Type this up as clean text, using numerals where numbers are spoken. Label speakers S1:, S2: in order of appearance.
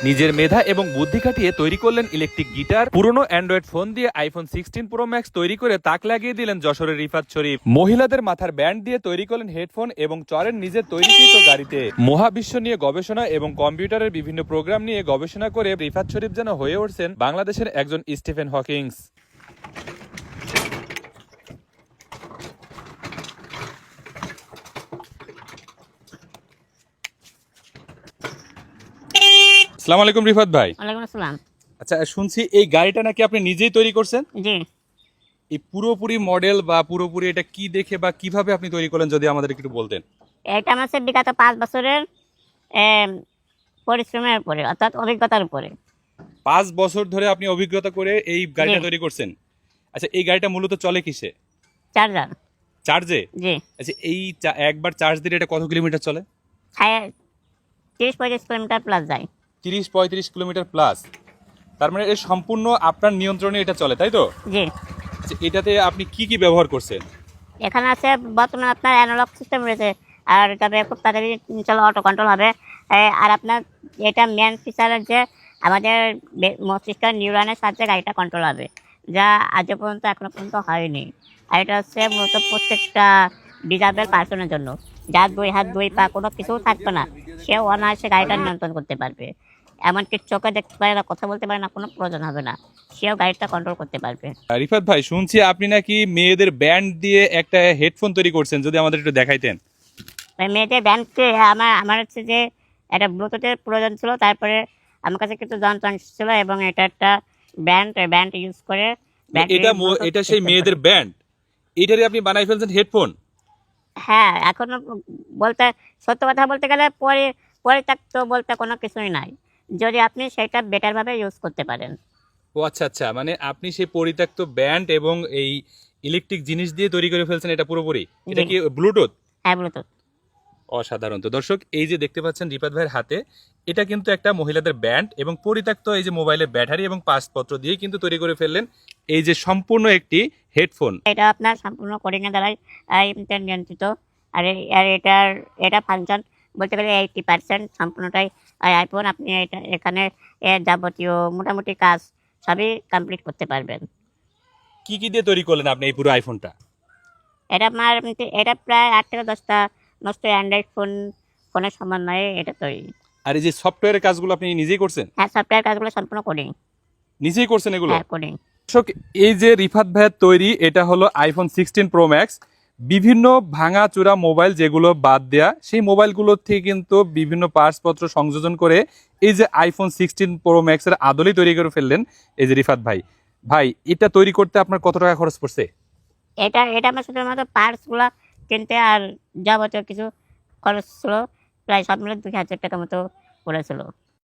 S1: নিজের মেধা এবং বুদ্ধি খাটিয়ে তৈরি করলেন ইলেকট্রিক গিটার, পুরনো অ্যান্ড্রয়েড ফোন দিয়ে আইফোন 16 প্রো ম্যাক্স তৈরি করে তাক লাগিয়ে দিলেন যশোরের রিফাত শরীফ। মহিলাদের মাথার ব্যান্ড দিয়ে তৈরি করলেন হেডফোন এবং চড়েন নিজের তৈরিকৃত গাড়িতে। মহাবিশ্ব নিয়ে গবেষণা এবং কম্পিউটারের বিভিন্ন প্রোগ্রাম নিয়ে গবেষণা করে রিফাত শরীফ যেন হয়ে উঠছেন বাংলাদেশের একজন স্টিফেন হকিংস। আসসালামু আলাইকুম রিফাত ভাই।
S2: ওয়ালাইকুম আসসালাম।
S1: আচ্ছা, শুনছি এই গাড়িটা নাকি আপনি নিজেই তৈরি করছেন?
S2: জি,
S1: এই পুরোপুরি মডেল বা পুরোপুরি এটা কি দেখে বা কিভাবে আপনি তৈরি করলেন যদি আমাদের একটু বলতেন।
S2: এটা আমার হচ্ছে বিগত 5 বছরের এম, পরিশ্রমের উপরে, অর্থাৎ অভিজ্ঞতার উপরে।
S1: 5 বছর ধরে আপনি অভিজ্ঞতা করে এই গাড়িটা
S2: জি।
S1: তৈরি করছেন। আচ্ছা, এই গাড়িটা মূলত চলে কিসে?
S2: চার্জার।
S1: চার্জে?
S2: জি,
S1: আচ্ছা, এই একবার চার্জ দিলে এটা কত কিলোমিটার চলে?
S2: 30-35 কিলোমিটার প্লাস যায়।
S1: 30-35 কিলোমিটার প্লাস। তার মানে এর সম্পূর্ণ আপনার নিয়ন্ত্রণে এটা চলে, তাই তো?
S2: জি,
S1: আচ্ছা, এটাতে আপনি কি কি ব্যবহার করছেন?
S2: এখানে আছে বর্তমানে আপনার অ্যানালগ সিস্টেম রয়েছে, আর তবে খুব তাড়াতাড়ি চলো অটো কন্ট্রোল হবে। আর আপনার এটা মেন ফিচারের যে আমাদের মস্তিষ্কের নিউরনের সাহায্যে গাড়িটা কন্ট্রোল হবে, যা আজ পর্যন্ত এখনো পর্যন্ত হয়নি। আর এটা হচ্ছে মূলত প্রত্যেকটা ডিজাবেল পার্সনের জন্য, যার 2 হাত 2 পা কোনো কিছু থাকবে না, সে অনায়াসে গাড়িটা নিয়ন্ত্রণ করতে পারবে। এমনকি চোখে দেখতে পারে না, কথা বলতে পারে না, কোনো প্রয়োজন হবে না, সেও গাড়িটা কন্ট্রোল করতে পারবে।
S1: রিফাত ভাই, শুনছি আপনি নাকি মেয়েদের ব্যান্ড দিয়ে একটা হেডফোন তৈরি করছেন, যদি আমাদের একটু দেখাইতেন।
S2: মেয়েদের ব্যান্ডকে আমার হচ্ছে যে একটা ব্লুটুথের প্রয়োজন ছিল, তারপরে আমার কাছে কিছু যন্ত্রাংশ ছিল এবং এটা একটা ব্যান্ড ইউজ করে
S1: এটা সেই মেয়েদের ব্যান্ড, এটারে আপনি বানাই ফেলছেন হেডফোন?
S2: হ্যাঁ, এখনো বলতে সত্য কথা বলতে গেলে পরিত্যক্ত বলতে কোনো কিছুই নাই, যদি আপনি সেটা বেটার ভাবে ইউজ করতে পারেন।
S1: ও আচ্ছা আচ্ছা, মানে আপনি সেই পরিত্যক্ত ব্যান্ড এবং এই ইলেকট্রিক জিনিস দিয়ে তৈরি করে ফেলছেন এটা পুরোপুরি। এটা
S2: জি।
S1: কি ব্লুটুথ?
S2: হ্যাঁ, ব্লুটুথ।
S1: অসাধারণ। তো দর্শক, এই যে দেখতে পাচ্ছেন রিফাত ভাইয়ের হাতে, এটা কিন্তু একটা মহিলাদের ব্যান্ড এবং পরিত্যক্ত এই যে মোবাইলের ব্যাটারি এবং পাসপত্র দিয়ে কিন্তু তৈরি করে ফেললেন এই যে সম্পূর্ণ একটি হেডফোন।
S2: এটা আপনার সম্পূর্ণ কোডিং এর দ্বারাই নিয়ন্ত্রিত। আর এটা ফাংশন বলতে গেলে 80% সম্পূর্ণটাই আইফোন। আপনি এখানে এর যাবতীয় মোটামুটি কাজ সবই কমপ্লিট করতে পারবেন।
S1: কি কি দিয়ে তৈরি করলেন আপনি এই পুরো আইফোনটা?
S2: এটা প্রায় 8 থেকে 10টা নষ্ট অ্যান্ড্রয়েড ফোনের সমন্বয়ে এটা তৈরি।
S1: আর এই যে সফটওয়্যারের কাজগুলো আপনি নিজেই করছেন?
S2: হ্যাঁ, সফটওয়্যার কাজগুলো সম্পূর্ণ কোডিং।
S1: নিজেই করছেন এগুলো?
S2: হ্যাঁ, কোডিং।
S1: দর্শক, এই যে রিফাত ভাইয়ের তৈরি, এটা হলো আইফোন 16 প্রো ম্যাক্স। বিভিন্ন ভাঙা চূড়া মোবাইল যেগুলো বাদ দেয়া, সেই মোবাইলগুলোর থেকে কিন্তু বিভিন্ন পার্টসপত্র সংযোজন করে এই যে আইফোন 16 প্রো ম্যাক্সের আদলেই তৈরি করে ফেললেন এই যে রিফাত ভাই। ভাই, এটা তৈরি করতে আপনার কত টাকা খরচ পড়ছে?
S2: এটা আমার শুধুমাত্র পার্টসগুলো কিনতে আর যাবতীয় কিছু খরচ ছিল, প্রায় সব মিলে 2000 টাকা মতো পড়েছিল।